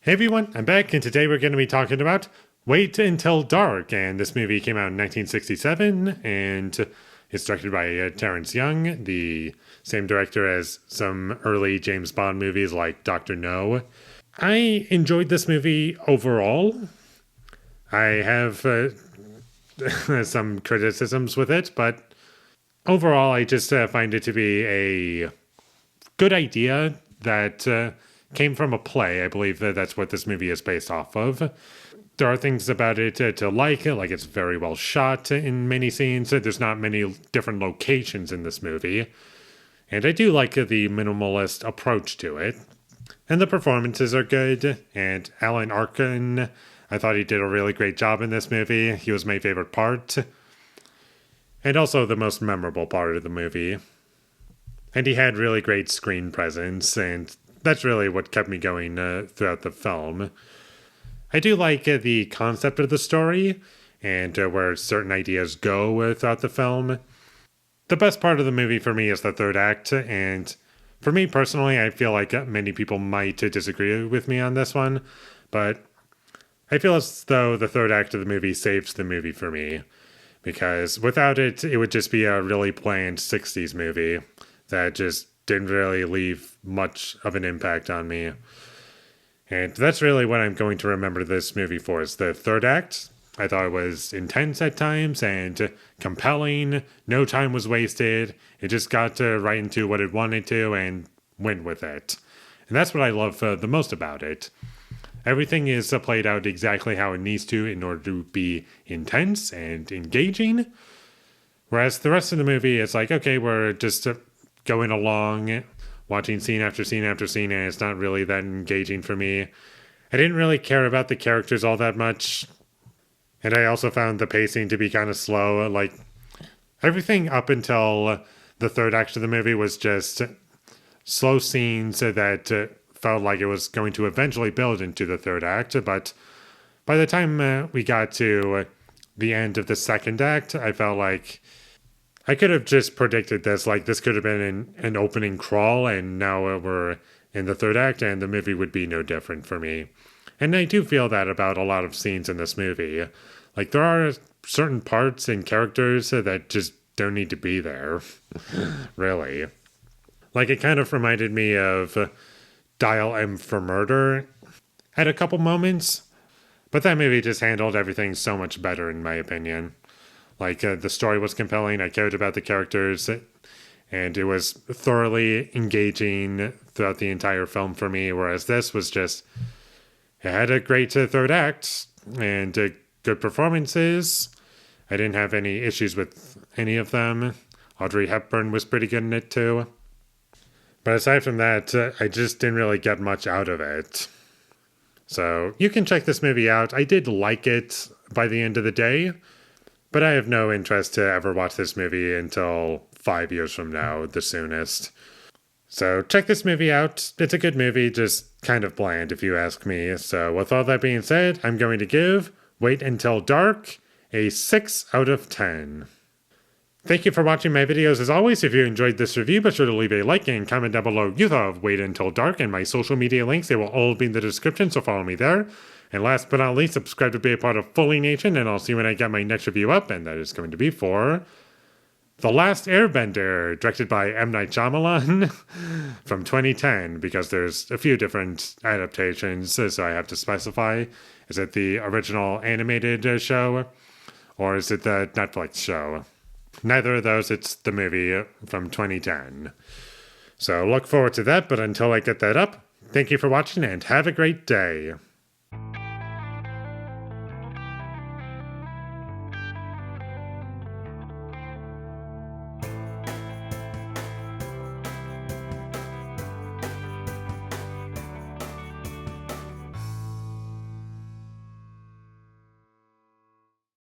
Hey everyone, I'm back, and today we're going to be talking about Wait Until Dark. And this movie came out in 1967, and it's directed by Terrence Young, the same director as some early James Bond movies like Dr. No. I enjoyed this movie overall. I have some criticisms with it, but overall, I just find it to be a good idea that came from a play. I believe that that's what this movie is based off of. There are things about it to like it's very well shot in many scenes. There's not many different locations in this movie. And I do like the minimalist approach to it. And the performances are good. And Alan Arkin, I thought he did a really great job in this movie. He was my favorite part. And also the most memorable part of the movie. And he had really great screen presence, and that's really what kept me going throughout the film. I do like the concept of the story and where certain ideas go throughout the film. The best part of the movie for me is the third act, and for me personally, I feel like many people might disagree with me on this one, but I feel as though the third act of the movie saves the movie for me, because without it, it would just be a really bland 60s movie that just didn't really leave much of an impact on me. And that's really what I'm going to remember this movie for, is the third act. I thought it was intense at times and compelling. No time was wasted. It just got right into what it wanted to and went with it. And that's what I love the most about it. Everything is played out exactly how it needs to in order to be intense and engaging. Whereas the rest of the movie, it's like, okay, we're just going along, watching scene after scene after scene, and it's not really that engaging for me. I didn't really care about the characters all that much. And I also found the pacing to be kind of slow. Like, everything up until the third act of the movie was just slow scenes that felt like it was going to eventually build into the third act. But by the time we got to the end of the second act, I felt like I could have just predicted this. Like, this could have been an opening crawl, and now we're in the third act, and the movie would be no different for me. And I do feel that about a lot of scenes in this movie. Like, there are certain parts and characters that just don't need to be there, really. Like, it kind of reminded me of Dial M for Murder at a couple moments, but that movie just handled everything so much better, in my opinion. Like, the story was compelling, I cared about the characters, and it was thoroughly engaging throughout the entire film for me, whereas this was just, it had a great third act, and good performances. I didn't have any issues with any of them. Audrey Hepburn was pretty good in it too. But aside from that, I just didn't really get much out of it. So you can check this movie out. I did like it by the end of the day, but I have no interest to ever watch this movie until 5 years from now, the soonest. So check this movie out. It's a good movie, just kind of bland if you ask me. So with all that being said, I'm going to give Wait Until Dark a 6 out of 10. Thank you for watching my videos as always. If you enjoyed this review, be sure to leave a like and comment down below you thought of Wait Until Dark, and my social media links, they will all be in the description, so follow me there. And last but not least, subscribe to be a part of Foley Nation, and I'll see you when I get my next review up, and that is going to be for The Last Airbender, directed by M. Night Shyamalan from 2010, because there's a few different adaptations, so I have to specify. Is it the original animated show, or is it the Netflix show? Neither of those, it's the movie from 2010. So look forward to that, but until I get that up, thank you for watching and have a great day.